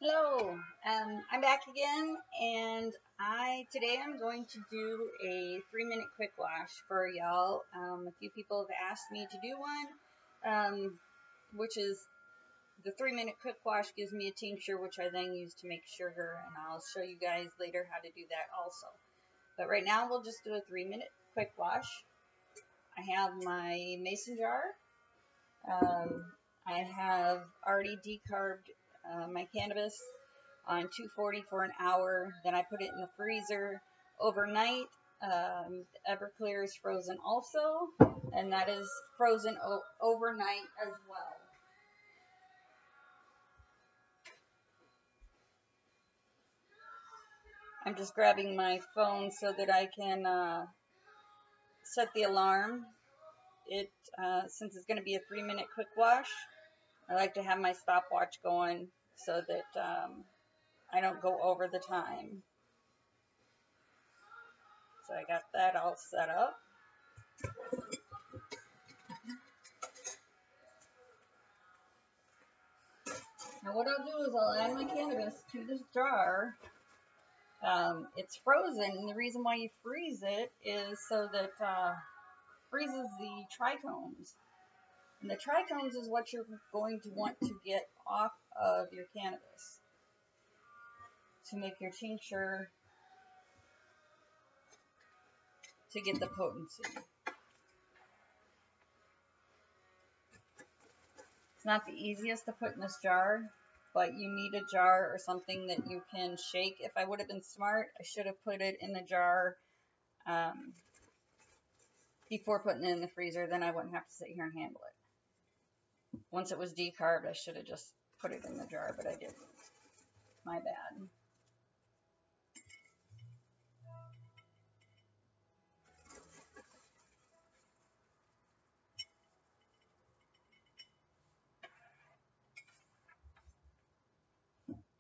Hello, I'm back again, and today I'm going to do a 3-minute quick wash for y'all. A few people have asked me to do one, which is the 3-minute quick wash gives me a tincture, which I then use to make sugar, and I'll show you guys later how to do that also. But right now we'll just do a 3-minute quick wash. I have my mason jar. I have already decarbed my cannabis on 240 for an hour. Then I put it in the freezer overnight. Everclear is frozen also, and that is frozen overnight as well. I'm just grabbing my phone so that I can set the alarm. Since it's going to be a 3-minute quick wash, I like to have my stopwatch going so that I don't go over the time. So I got that all set up. Now what I'll do is I'll add my cannabis to this jar. It's frozen, and the reason why you freeze it is so that freezes the trichomes. And the trichomes is what you're going to want to get off of your cannabis to make your tincture to get the potency. It's not the easiest to put in this jar, but you need a jar or something that you can shake. If I would have been smart, I should have put it in the jar before putting it in the freezer. Then I wouldn't have to sit here and handle it. Once it was decarbed, I should have just put it in the jar, but I didn't. My bad.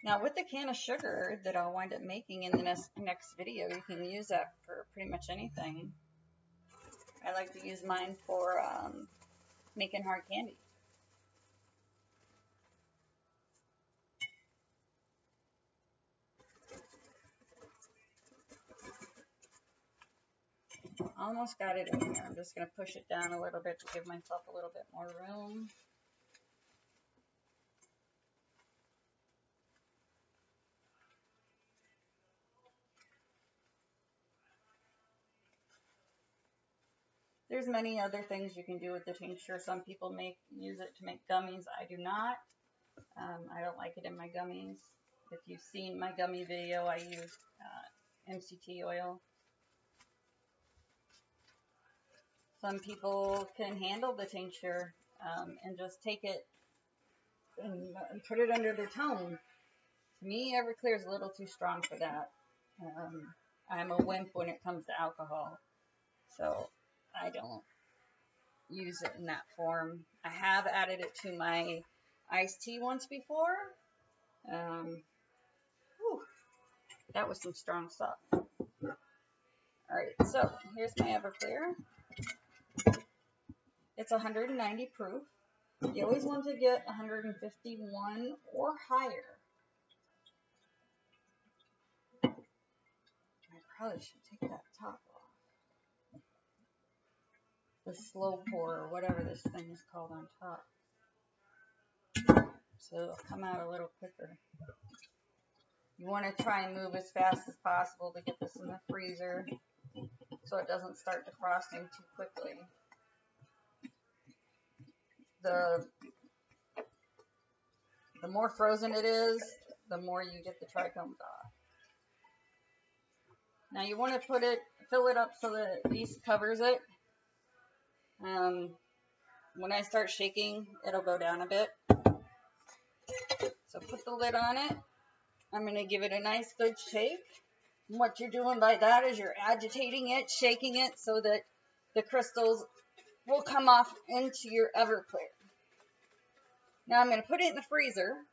Now with the can of sugar that I'll wind up making in the next video, you can use that for pretty much anything. I like to use mine for making hard candy. Almost got it in here. I'm just going to push it down a little bit to give myself a little bit more room. There's many other things you can do with the tincture. Some people use it to make gummies. I do not. I don't like it in my gummies. If you've seen my gummy video, I use MCT oil. Some people can handle the tincture and just take it and put it under their tongue. To me, Everclear is a little too strong for that. I'm a wimp when it comes to alcohol, so I don't use it in that form. I have added it to my iced tea once before. That was some strong stuff. Alright, so here's my Everclear. It's 190 proof. You always want to get 151 or higher. I probably should take that top off. The slow pour, or whatever this thing is called on top. So it'll come out a little quicker. You want to try and move as fast as possible to get this in the freezer so it doesn't start defrosting too quickly. The more frozen it is, the more you get the trichomes off. Now you want to fill it up so that it at least covers it. When I start shaking, it'll go down a bit. So put the lid on it. I'm going to give it a nice good shake. And what you're doing by that is you're agitating it, shaking it so that the crystals will come off into your Everclear. Now I'm going to put it in the freezer.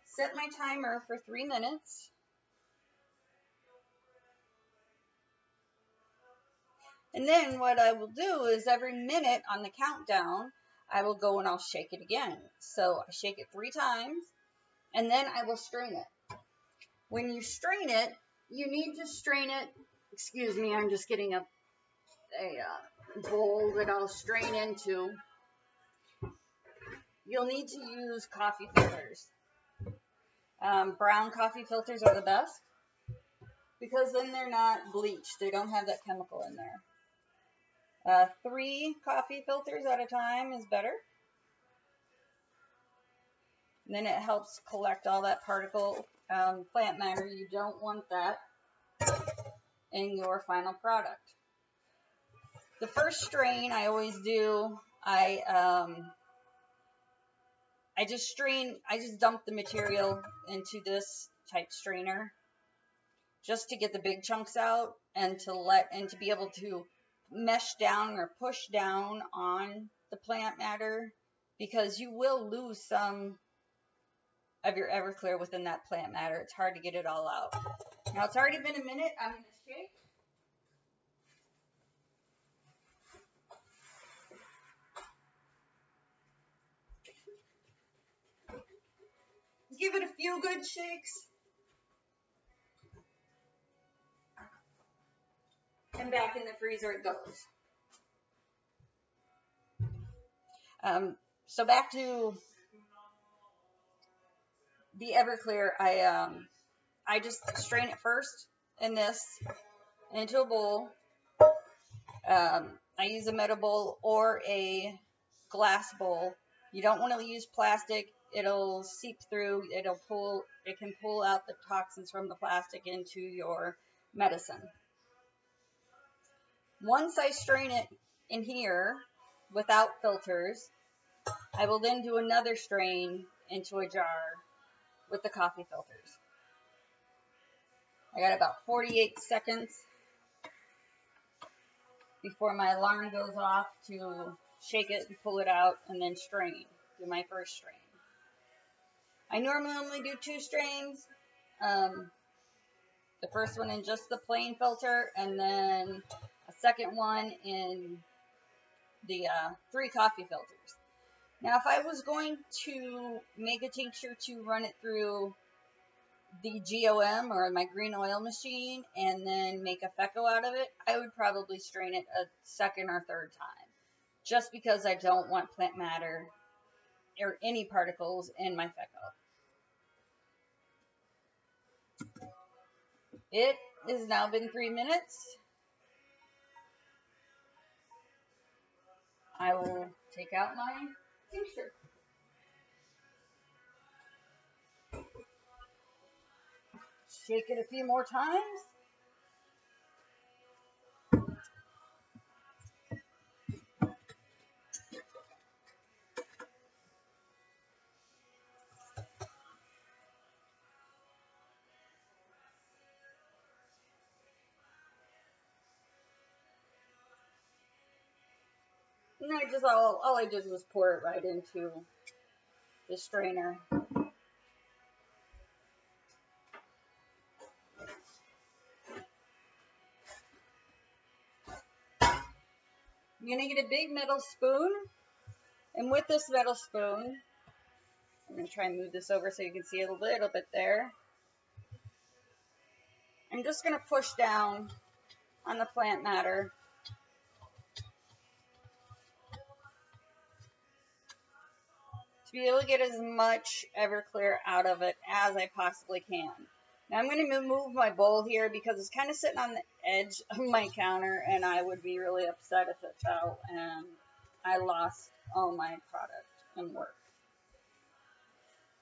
Set my timer for 3 minutes. And then what I will do is every minute on the countdown, I will go and I'll shake it again. So I shake it 3 times, and then I will strain it. When you strain it, you need to strain it. Excuse me, I'm just getting a bowl that I'll strain into. You'll need to use coffee filters. Brown coffee filters are the best because then they're not bleached. They don't have that chemical in there. 3 coffee filters at a time is better. And then it helps collect all that particle plant matter. You don't want that in your final product. The first strain I always do, I just dump the material into this type strainer just to get the big chunks out and to be able to mesh down or push down on the plant matter, because you will lose some of your Everclear within that plant matter. It's hard to get it all out. Now it's already been a minute. I'm going to shake. Give it a few good shakes. And back in the freezer it goes. So back to the Everclear, I just strain it first in this into a bowl. I use a metal bowl or a glass bowl. You don't want to use plastic. It'll seep through. It can pull out the toxins from the plastic into your medicine. Once I strain it in here without filters, I will then do another strain into a jar with the coffee filters. I got about 48 seconds before my alarm goes off to shake it and pull it out and then strain. Do my first strain. I normally only do 2 strains. The first one in just the plain filter, and then a second one in the 3 coffee filters. Now, if I was going to make a tincture to run it through the GOM or my green oil machine and then make a FECO out of it, I would probably strain it a second or third time, just because I don't want plant matter or any particles in my FECO. It has now been 3 minutes. I will take out my tincture. Shake it a few more times. And all I did was pour it right into the strainer. You're going to get a big metal spoon, and with this metal spoon, I'm going to try and move this over so you can see a little bit there. I'm just going to push down on the plant matter. To be able to get as much Everclear out of it as I possibly can. Now I'm going to move my bowl here because it's kind of sitting on the edge of my counter, and I would be really upset if it fell and I lost all my product and work.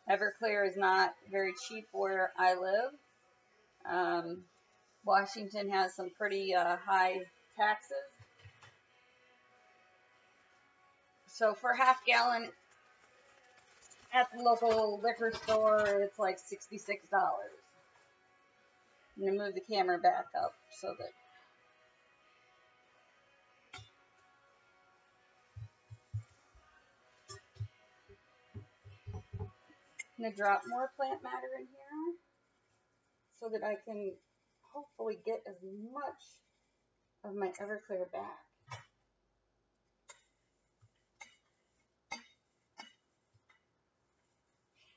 Everclear is not very cheap where I live. Washington has some pretty high taxes. So for half gallon at the local liquor store, it's like $66. I'm going to move the camera back up so that I'm going to drop more plant matter in here so that I can hopefully get as much of my Everclear back.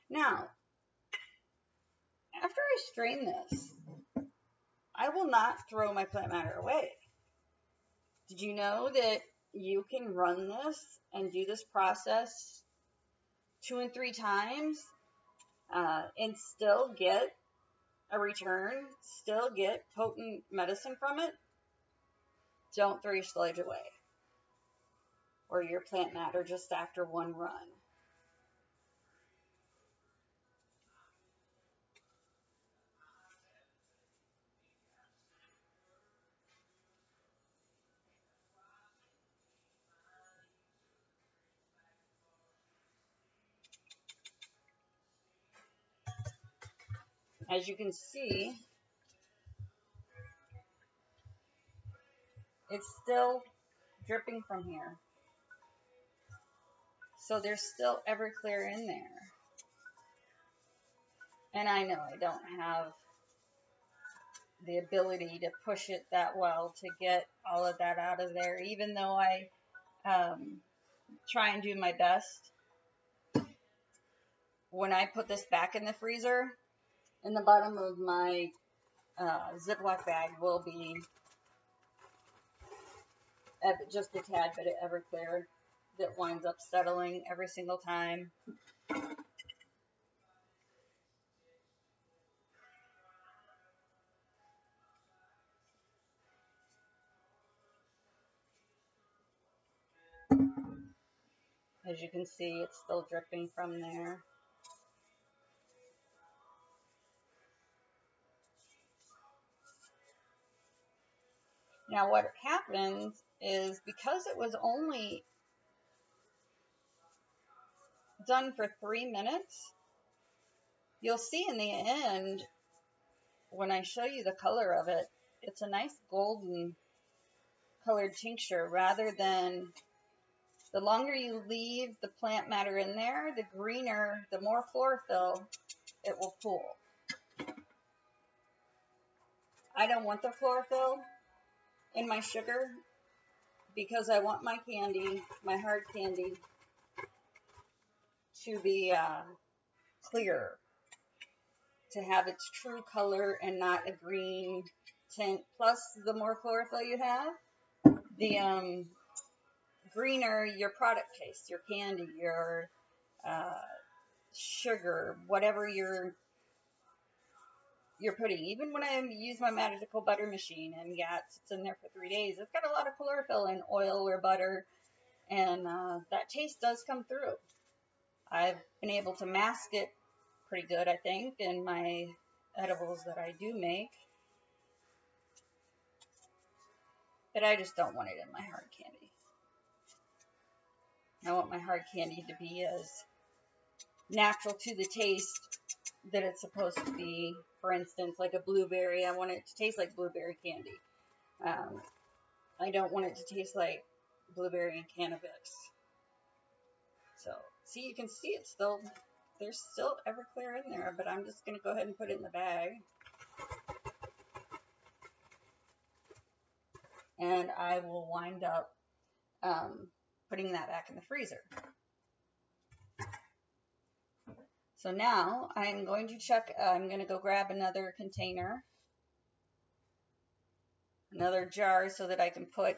Now, after I strain this, I will not throw my plant matter away. Did you know that you can run this and do this process 2 and 3 times and still get a return, still get potent medicine from it? Don't throw your sludge away or your plant matter just after one run. As you can see, it's still dripping from here. So there's still Everclear in there. And I know I don't have the ability to push it that well to get all of that out of there, even though I try and do my best. When I put this back in the freezer, in the bottom of my Ziploc bag will be just a tad bit of Everclear that winds up settling every single time. As you can see, it's still dripping from there. Now what happens is, because it was only done for 3 minutes, you'll see in the end, when I show you the color of it, it's a nice golden colored tincture, rather than the longer you leave the plant matter in there, the greener, the more chlorophyll it will pool. I don't want the chlorophyll in my sugar because I want my candy, my hard candy, to be clear, to have its true color and not a green tint. Plus, the more chlorophyll you have, the greener your product tastes, your candy, your sugar, whatever you're putting. Even when I use my magical butter machine, and yeah, it sits in there for 3 days, it's got a lot of chlorophyll in oil or butter, and that taste does come through. I've been able to mask it pretty good, I think, in my edibles that I do make. But I just don't want it in my hard candy. I want my hard candy to be as natural to the taste that it's supposed to be. For instance, like a blueberry, I want it to taste like blueberry candy. I don't want it to taste like blueberry and cannabis. So, see, you can see it's still, there's still Everclear in there, but I'm just going to go ahead and put it in the bag. And I will wind up putting that back in the freezer. So now I'm going to check, I'm going to go grab another container, another jar, so that I can put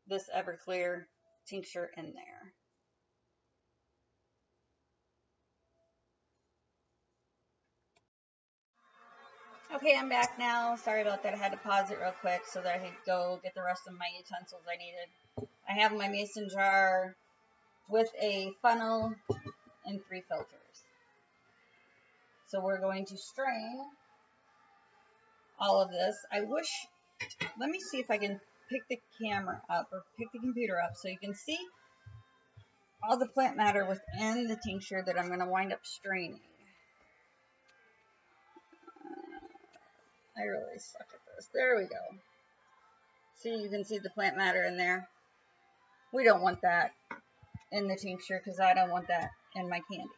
this Everclear tincture in there. Okay, I'm back now. Sorry about that. I had to pause it real quick so that I could go get the rest of my utensils I needed. I have my mason jar with a funnel and 3 filters. So we're going to strain all of this. I wish, let me see if I can pick the camera up or pick the computer up so you can see all the plant matter within the tincture that I'm going to wind up straining. I really suck at this. There we go. See, you can see the plant matter in there. We don't want that in the tincture because I don't want that in my candy.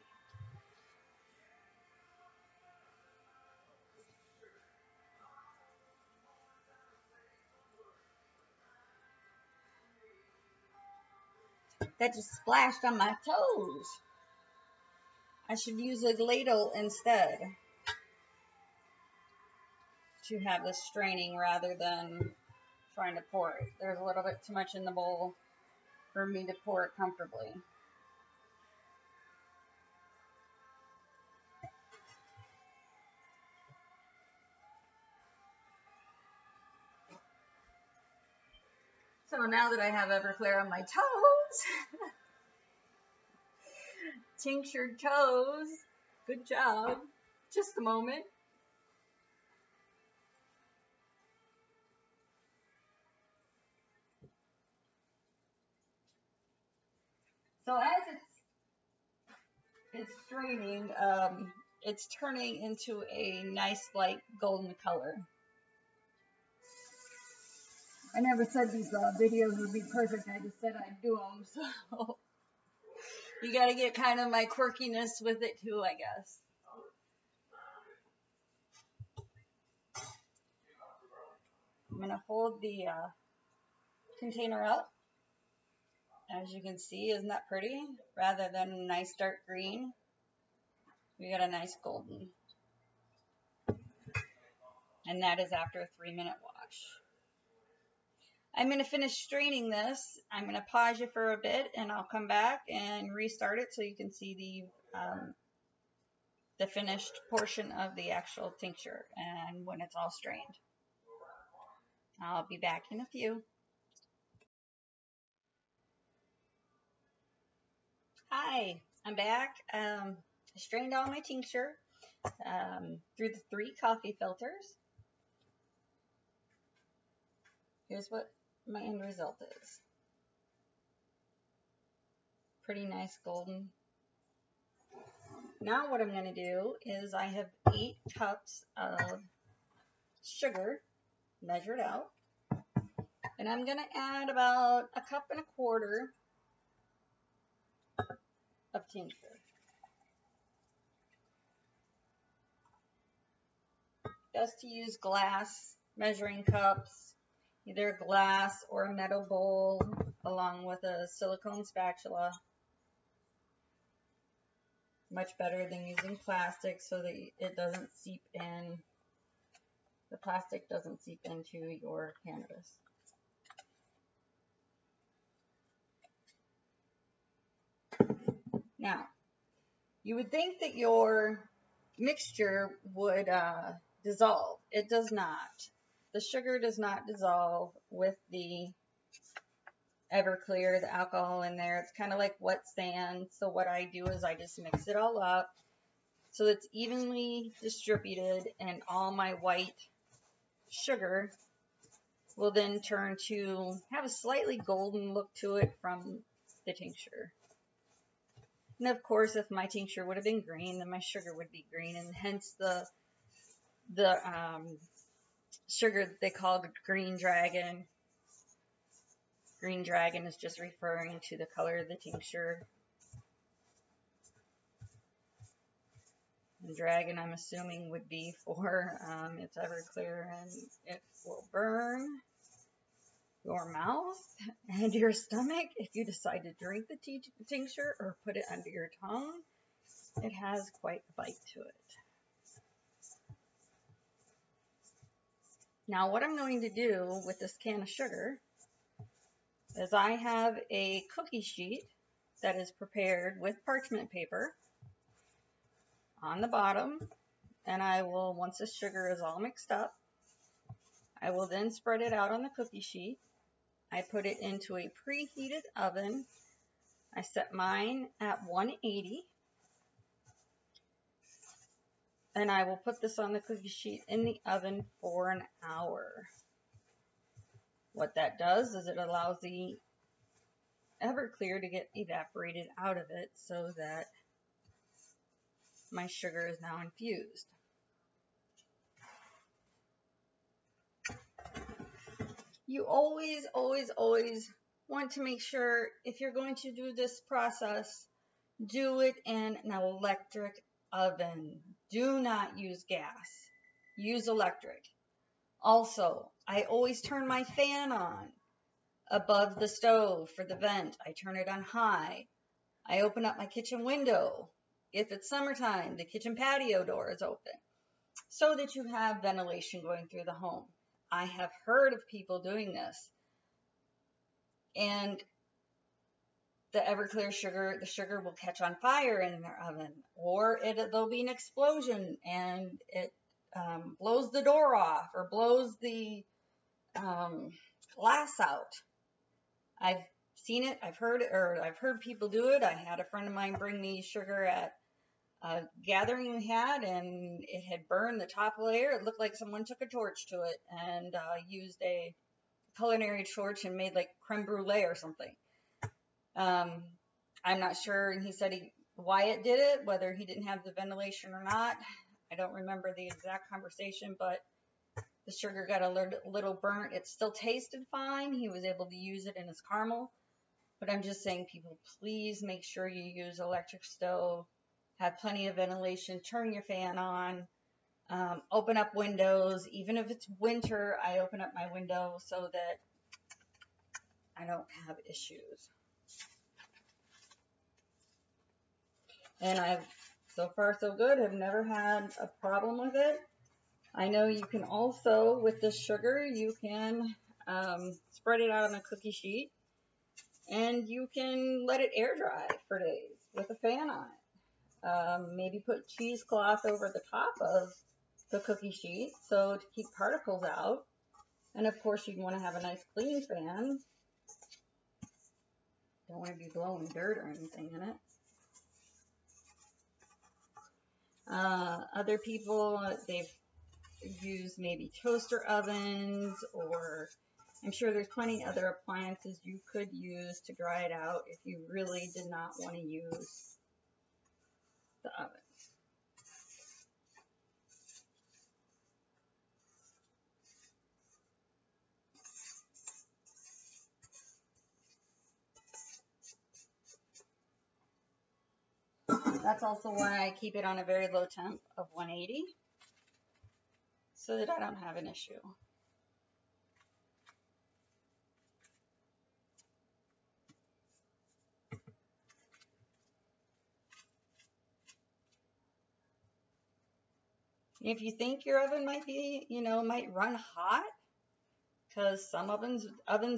That just splashed on my toes. I should use a ladle instead to have the straining rather than trying to pour it. There's a little bit too much in the bowl for me to pour it comfortably. So now that I have Everclear on my toes, tinctured toes, good job. Just a moment. So as it's straining, it's turning into a nice light golden color. I never said these videos would be perfect. I just said I'd do them. So you got to get kind of my quirkiness with it too, I guess. I'm going to hold the container up. As you can see, isn't that pretty? Rather than a nice dark green, we got a nice golden. And that is after a 3-minute wash. I'm going to finish straining this. I'm going to pause you for a bit and I'll come back and restart it so you can see the finished portion of the actual tincture and when it's all strained. I'll be back in a few. Hi, I'm back. I strained all my tincture through the 3 coffee filters. Here's what my end result is. Pretty nice golden. Now what I'm going to do is I have 8 cups of sugar measured out. And I'm going to add about 1.25 cups of tincture. Best to use glass measuring cups, either glass or a metal bowl, along with a silicone spatula. Much better than using plastic so that it doesn't seep in. The plastic doesn't seep into your cannabis. Now, you would think that your mixture would dissolve. It does not. The sugar does not dissolve with the Everclear, the alcohol in there. It's kind of like wet sand. So what I do is I just mix it all up so it's evenly distributed, and all my white sugar will then turn to have a slightly golden look to it from the tincture. And of course, if my tincture would have been green, then my sugar would be green, and hence the sugar that they call green dragon. Green dragon is just referring to the color of the tincture. And dragon, I'm assuming, would be for it's Everclear, and it will burn your mouth and your stomach if you decide to drink the tincture or put it under your tongue. It has quite a bite to it. Now what I'm going to do with this can of sugar is I have a cookie sheet that is prepared with parchment paper on the bottom, and I will, once the sugar is all mixed up, I will then spread it out on the cookie sheet. I put it into a preheated oven. I set mine at 180, and I will put this on the cookie sheet in the oven for an hour. What that does is it allows the Everclear to get evaporated out of it so that my sugar is now infused. You always want to make sure, if you're going to do this process, do it in an electric oven. Do not use gas. Use electric. Also, I always turn my fan on. above the stove for the vent. I turn it on high. I open up my kitchen window. If it's summertime, the kitchen patio door is open so that you have ventilation going through the home. I have heard of people doing this, and the Everclear sugar, the sugar will catch on fire in their oven, or there'll be an explosion and it blows the door off or blows the glass out. I've seen it, I've heard people do it. I had a friend of mine bring me sugar at a gathering we had, and it had burned the top layer. It looked like someone took a torch to it and used a culinary torch and made like creme brulee or something. I'm not sure, and he said why it did it, whether he didn't have the ventilation or not. I don't remember the exact conversation, but the sugar got a little burnt. It still tasted fine. He was able to use it in his caramel. But I'm just saying, people, please make sure you use electric stove. Have plenty of ventilation. Turn your fan on. Open up windows. Even if it's winter, I open up my window so that I don't have issues. And so far so good, have never had a problem with it. I know you can also, with this sugar, you can spread it out on a cookie sheet, and you can let it air dry for days with a fan on it. Maybe put cheesecloth over the top of the cookie sheet so to keep particles out. And of course, you'd want to have a nice clean fan. Don't want to be blowing dirt or anything in it. Other people, they've used maybe toaster ovens, or I'm sure there's plenty other appliances you could use to dry it out if you really did not want to use the oven. That's also why I keep it on a very low temp of 180, so that I don't have an issue. If you think your oven might be, might run hot, because some ovens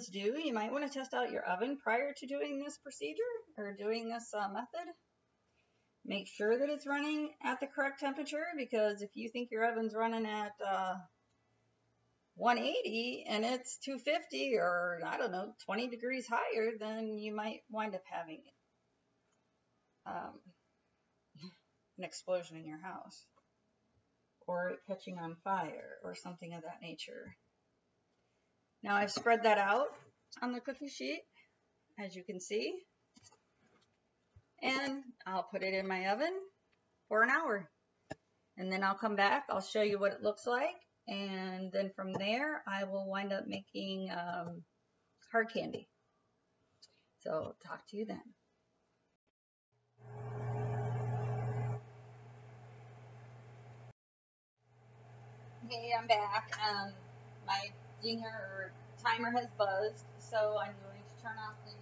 do, you might want to test out your oven prior to doing this procedure or doing this method. Make sure that it's running at the correct temperature, because if you think your oven's running at 180 and it's 250 or, I don't know, 20 degrees higher, then you might wind up having an explosion in your house, or it catching on fire or something of that nature. Now I've spread that out on the cookie sheet, as you can see, and I'll put it in my oven for an hour, and then I'll come back. I'll show you what it looks like, and then from there I will wind up making hard candy. So talk to you then. Hey, I'm back. My dinger or timer has buzzed, so I'm going to turn off the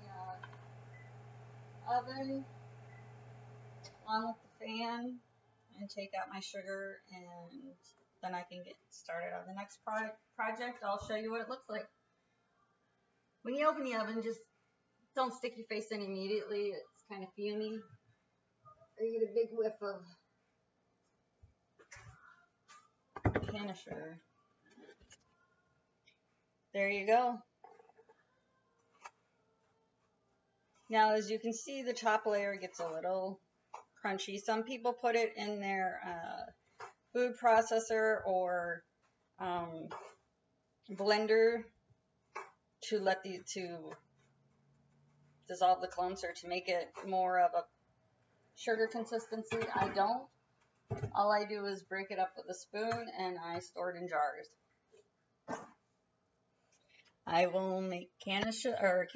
oven along with the fan and take out my sugar, and then I can get started on the next project. I'll show you what it looks like. When you open the oven, just don't stick your face in immediately. It's kind of fumy. Or you get a big whiff of canna sugar. There you go. Now, as you can see, the top layer gets a little crunchy. Some people put it in their food processor or blender to dissolve the clumps or to make it more of a sugar consistency. I don't. All I do is break it up with a spoon, and I store it in jars. I will make canna suckers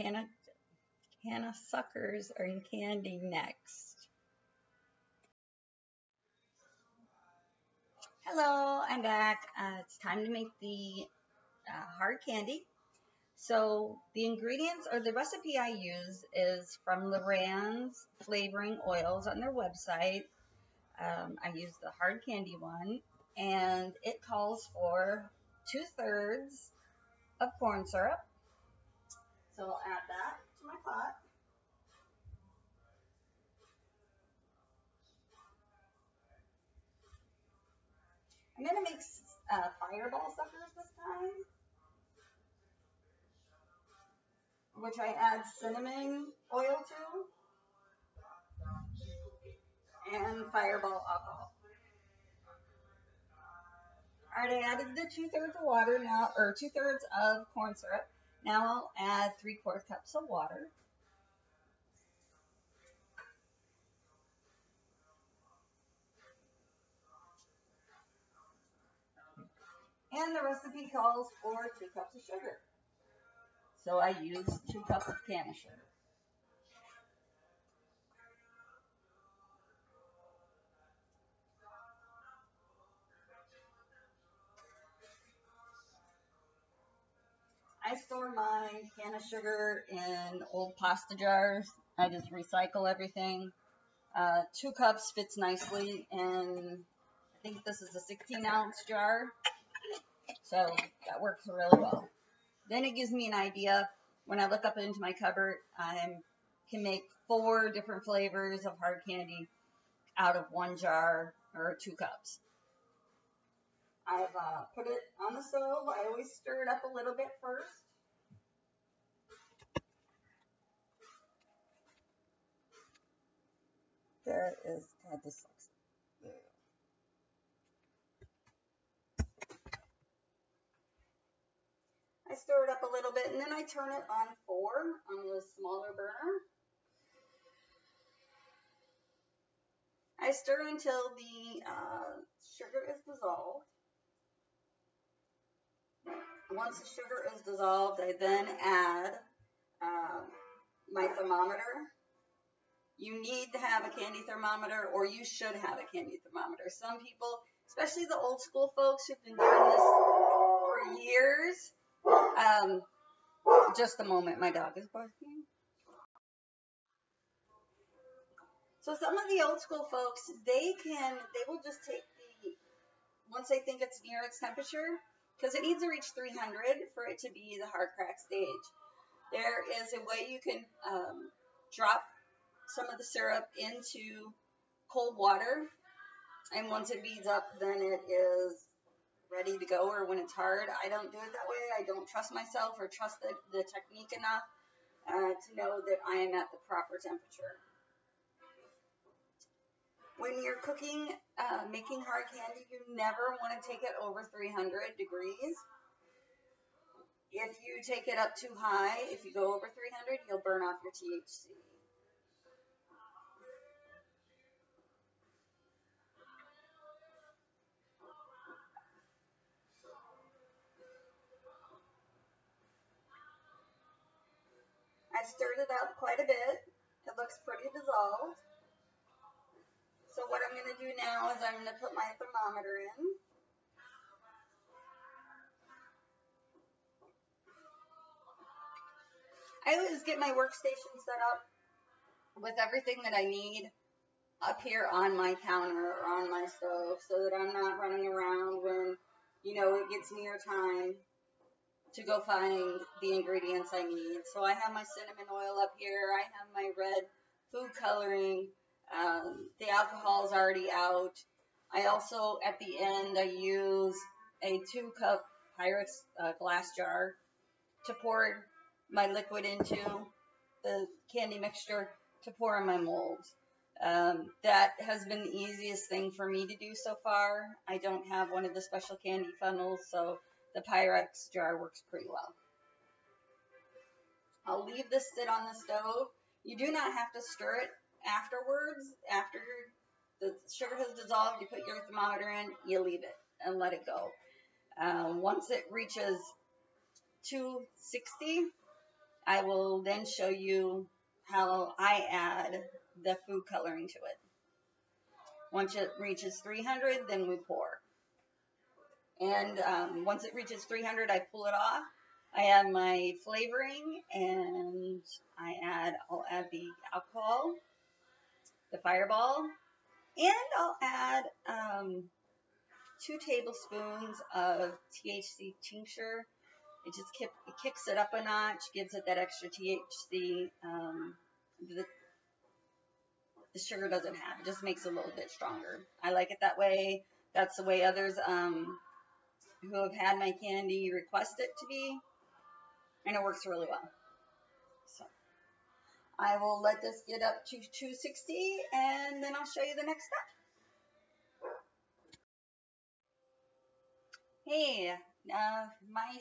or candy next. Hello, I'm back. It's time to make the hard candy. So the ingredients or the recipe I use is from Loran's Flavoring Oils on their website. I use the hard candy one, and it calls for 2/3 of corn syrup. So I'll add that to my pot. I'm going to make fireball suckers this time, which I add cinnamon oil to and fireball alcohol. All right, I added the 2/3 of water now, or 2/3 of corn syrup. Now I'll add 3/4 cups of water. And the recipe calls for 2 cups of sugar. So I use 2 cups of canna sugar. I store my canna sugar in old pasta jars. I just recycle everything. 2 cups fits nicely in, I think this is a 16-ounce jar. So that works really well. Then it gives me an idea. When I look up into my cupboard, I can make 4 different flavors of hard candy out of 1 jar or 2 cups. I've put it on the stove. I always stir it up a little bit first. There is, God, this sucks. There we go. I stir it up a little bit, and then I turn it on 4 on the smaller burner. I stir until the sugar is dissolved. Once the sugar is dissolved, I then add my thermometer. You need to have a candy thermometer, or you should have a candy thermometer. Some people, especially the old school folks who've been doing this for years, just a moment, my dog is barking. So some of the old school folks, they will just take once they think it's near its temperature, because it needs to reach 300 for it to be the hard crack stage. There is a way you can drop some of the syrup into cold water, and once it beads up, then it is ready to go, or when it's hard. I don't do it that way. I don't trust myself or trust the technique enough to know that I am at the proper temperature. When you're cooking, making hard candy, you never want to take it over 300 degrees. If you take it up too high, if you go over 300, you'll burn off your THC. I've stirred it up quite a bit. It looks pretty dissolved. So what I'm going to do now is I'm going to put my thermometer in. I always get my workstation set up with everything that I need up here on my counter or on my stove, so that I'm not running around when, it gets near time to go find the ingredients I need. So I have my cinnamon oil up here. I have my red food coloring. The alcohol is already out. I also, at the end, I use a 2-cup Pyrex glass jar to pour my liquid into, the candy mixture to pour in my molds. That has been the easiest thing for me to do so far. I don't have one of the special candy funnels, so the Pyrex jar works pretty well. I'll leave this sit on the stove. You do not have to stir it afterwards. After the sugar has dissolved, you put your thermometer in, you leave it and let it go. Once it reaches 260, I will then show you how I add the food coloring to it. Once it reaches 300, then we pour. And once it reaches 300, I pull it off. I add my flavoring, and I'll add the alcohol, the Fireball, and I'll add 2 tablespoons of THC tincture. It kicks it up a notch, gives it that extra THC. The sugar doesn't have. It just makes it a little bit stronger. I like it that way. That's the way others who have had my candy request it to be, and it works really well. So I will let this get up to 260, and then I'll show you the next step. Hey, my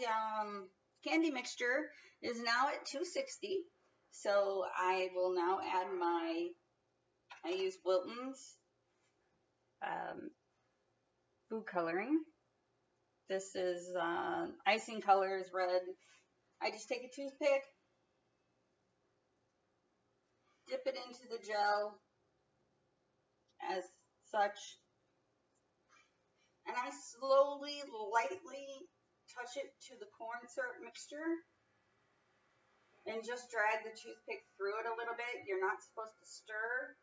candy mixture is now at 260, so I will now add I use Wilton's food coloring. This is icing colors, red. I just take a toothpick, dip it into the gel as such, and I slowly, lightly touch it to the corn syrup mixture and just drag the toothpick through it a little bit. You're not supposed to stir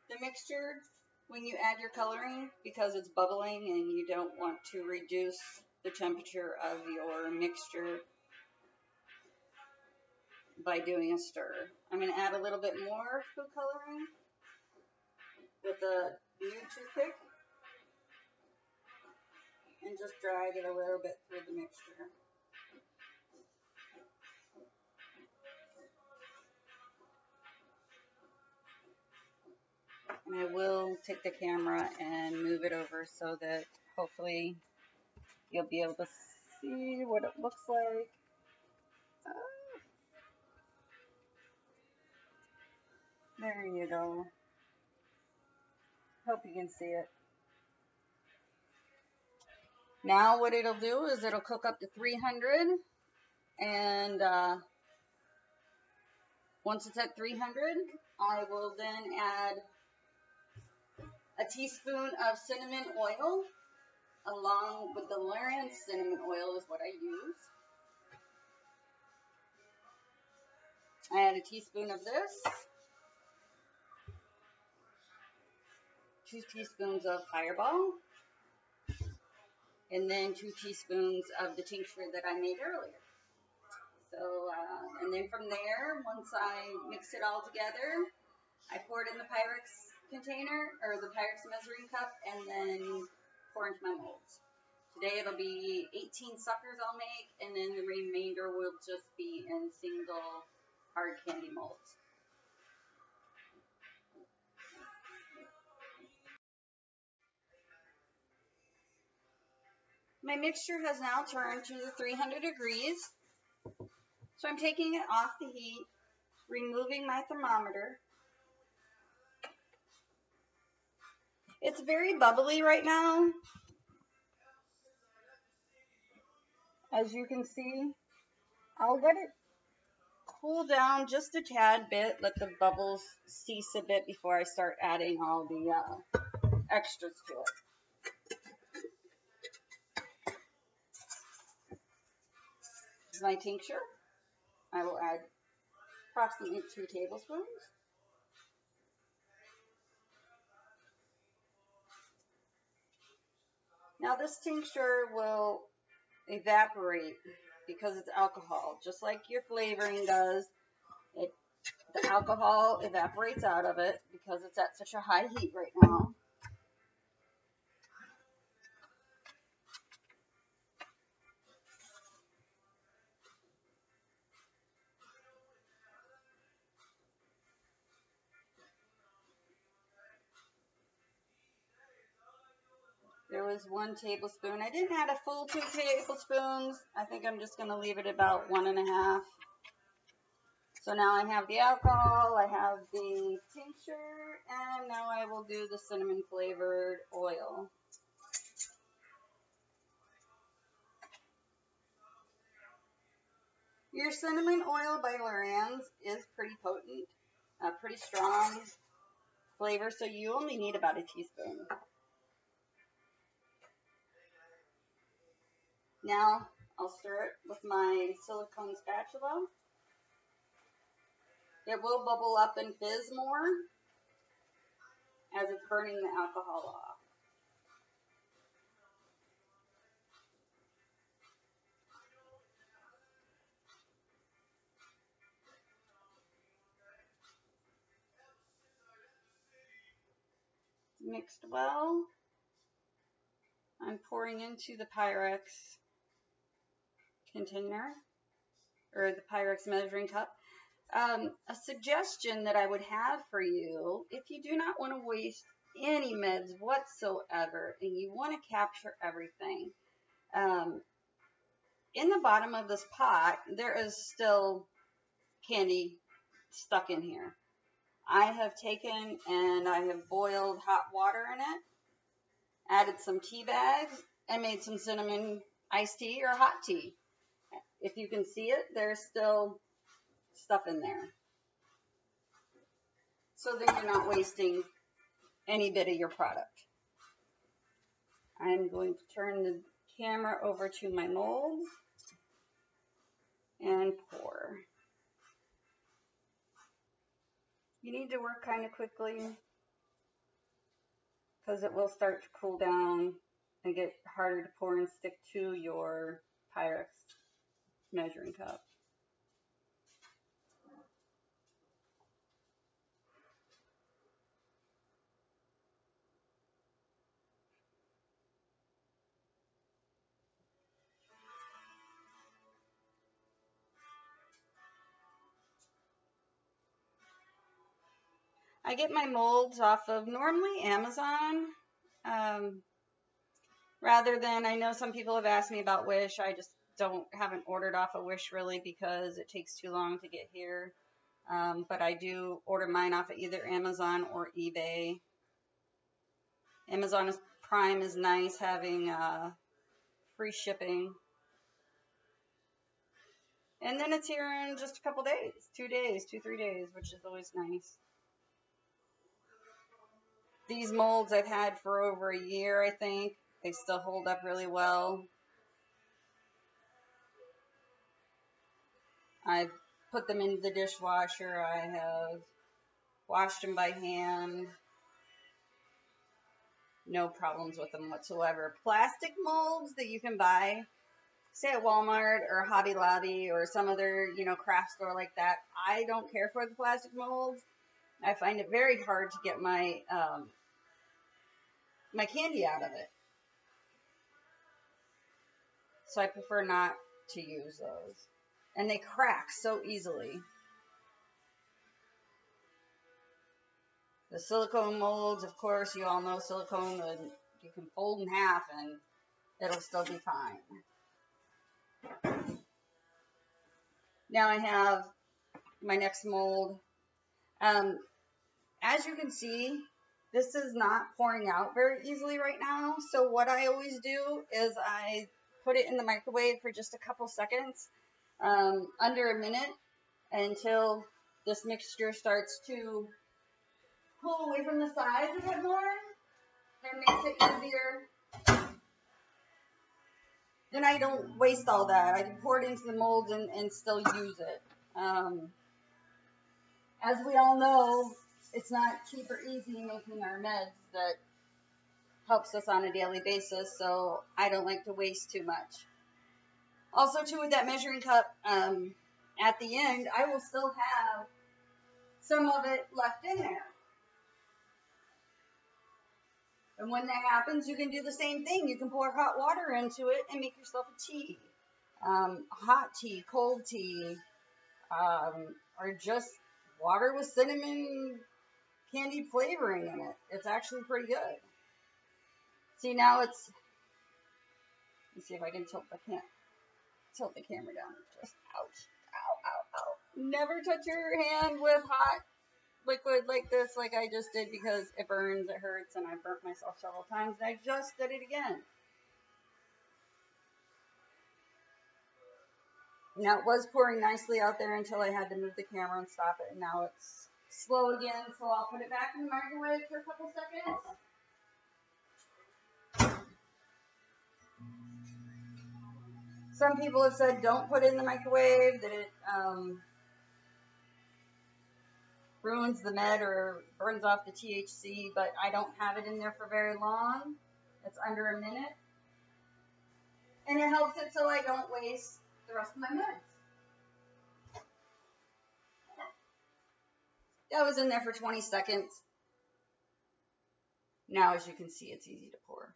the mixture when you add your coloring because it's bubbling and you don't want to reduce the temperature of your mixture by doing a stir. I'm going to add a little bit more food coloring with a new toothpick and just drag it a little bit through the mixture. And I will take the camera and move it over so that hopefully you'll be able to see what it looks like. There you go. Hope you can see it. Now what it'll do is it'll cook up to 300, and once it's at 300, I will then add a teaspoon of cinnamon oil along with the Valerian cinnamon oil is what I use. I add a teaspoon of this, 2 teaspoons of Fireball, and then 2 teaspoons of the tincture that I made earlier. So, and then from there, once I mix it all together, I pour it in the Pyrex container, or the Pyrex measuring cup, and then pour into my molds. Today it'll be 18 suckers I'll make, and then the remainder will just be in single hard candy molds. My mixture has now turned to 300 degrees, so I'm taking it off the heat, removing my thermometer. It's very bubbly right now, as you can see. I'll let it cool down just a tad bit, let the bubbles cease a bit before I start adding all the extras to it. This is my tincture. I will add approximately 2 tablespoons. Now this tincture will evaporate because it's alcohol, just like your flavoring does. The alcohol evaporates out of it because it's at such a high heat right now. There was 1 tablespoon. I didn't add a full 2 tablespoons. I think I'm just going to leave it about 1.5. So now I have the alcohol, I have the tincture, and now I will do the cinnamon flavored oil. Your cinnamon oil by Lorenz is pretty potent, pretty strong flavor, so you only need about a teaspoon. Now I'll stir it with my silicone spatula. It will bubble up and fizz more as it's burning the alcohol off. Mixed well. I'm pouring into the Pyrex container, or the Pyrex measuring cup. A suggestion that I would have for you, if you do not want to waste any meds whatsoever and you want to capture everything, in the bottom of this pot, there is still candy stuck in here. I have taken and I have boiled hot water in it, added some tea bags, and made some cinnamon iced tea or hot tea. If you can see it, there's still stuff in there. So that you're not wasting any bit of your product. I'm going to turn the camera over to my molds and pour. You need to work kind of quickly because it will start to cool down and get harder to pour and stick to your Pyrex measuring cup. I get my molds off of normally Amazon. Rather than, I know some people have asked me about Wish. I just haven't ordered off of Wish really because it takes too long to get here. But I do order mine off of either Amazon or eBay. Amazon Prime is nice, having free shipping. And then it's here in just a couple days, 2 days, 3 days, which is always nice. These molds I've had for over a year, I think. They still hold up really well. I've put them into the dishwasher. I have washed them by hand. No problems with them whatsoever. Plastic molds that you can buy, say at Walmart or Hobby Lobby or some other, craft store like that. I don't care for the plastic molds. I find it very hard to get my my candy out of it. So I prefer not to use those. And they crack so easily. The silicone molds, of course, you all know silicone, you can fold in half and it'll still be fine. Now I have my next mold. As you can see, this is not pouring out very easily right now. So what I always do is I put it in the microwave for just a couple seconds, under a minute, until this mixture starts to pull away from the sides a bit more. That makes it easier. Then I don't waste all that. I can pour it into the molds and still use it. As we all know, it's not cheap or easy making our meds that helps us on a daily basis, so I don't like to waste too much. Also, too, with that measuring cup, at the end, I will still have some of it left in there. And when that happens, you can do the same thing. You can pour hot water into it and make yourself a tea. Hot tea, cold tea, or just water with cinnamon candied flavoring in it. It's actually pretty good. See, now it's, let's see if I can tilt the camera down. Just, ouch, ow, ow, ow. Never touch your hand with hot liquid like this, like I just did, because it burns, it hurts, and I burnt myself several times, and I just did it again. Now, it was pouring nicely out there until I had to move the camera and stop it, and now it's slow again, so I'll put it back in the microwave for a couple seconds. Some people have said don't put it in the microwave, that it ruins the med or burns off the THC, but I don't have it in there for very long. It's under a minute. And it helps it so I don't waste the rest of my meds. That was in there for 20 seconds. Now, as you can see, it's easy to pour.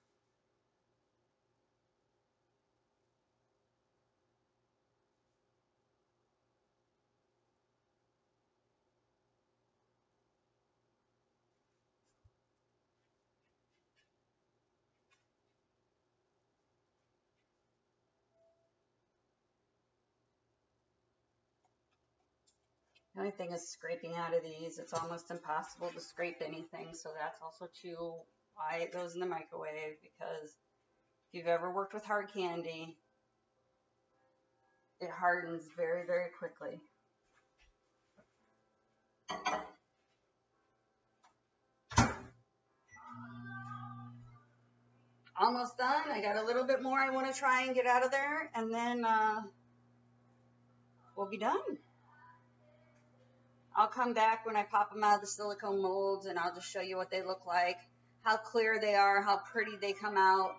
The only thing is scraping out of these. It's almost impossible to scrape anything, so that's also too why it goes in the microwave, because if you've ever worked with hard candy, it hardens very, very quickly. Almost done. I got a little bit more I want to try and get out of there, and then we'll be done. I'll come back when I pop them out of the silicone molds, and I'll just show you what they look like, how clear they are, how pretty they come out.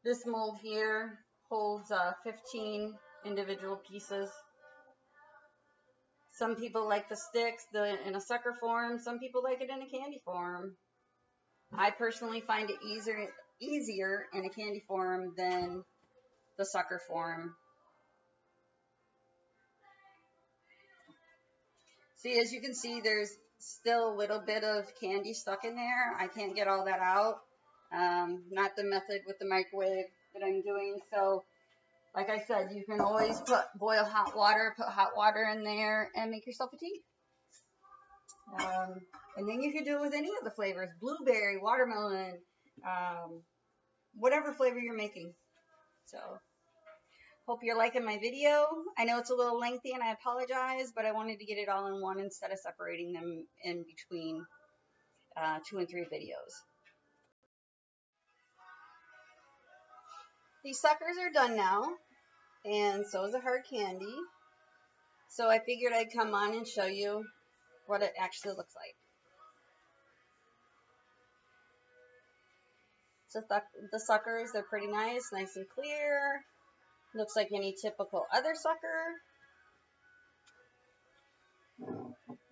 This mold here holds 15 individual pieces. Some people like the sticks in a sucker form. Some people like it in a candy form. I personally find it easier in a candy form than the sucker form. See, as you can see, there's still a little bit of candy stuck in there. I can't get all that out. Not the method with the microwave that I'm doing. So, like I said, you can always boil hot water, put hot water in there, and make yourself a tea. And then you can do it with any of the flavors: blueberry, watermelon, whatever flavor you're making. So, hope you're liking my video. I know it's a little lengthy, and I apologize, but I wanted to get it all in one instead of separating them in between 2 and 3 videos. These suckers are done now, and so is the hard candy. So I figured I'd come on and show you what it actually looks like. So the suckers, they're pretty nice and clear. Looks like any typical other sucker.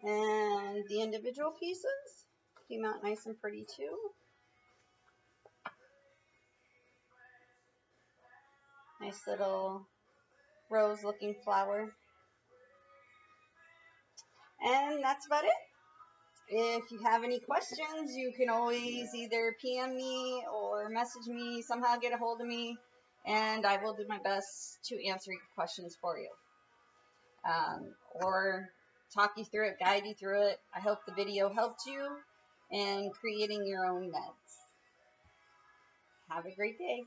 And the individual pieces came out nice and pretty too. Nice little rose looking flower. And that's about it. If you have any questions, you can always either PM me or message me, somehow get a hold of me, and I will do my best to answer your questions for you. Or talk you through it, guide you through it. I hope the video helped you in creating your own meds. Have a great day.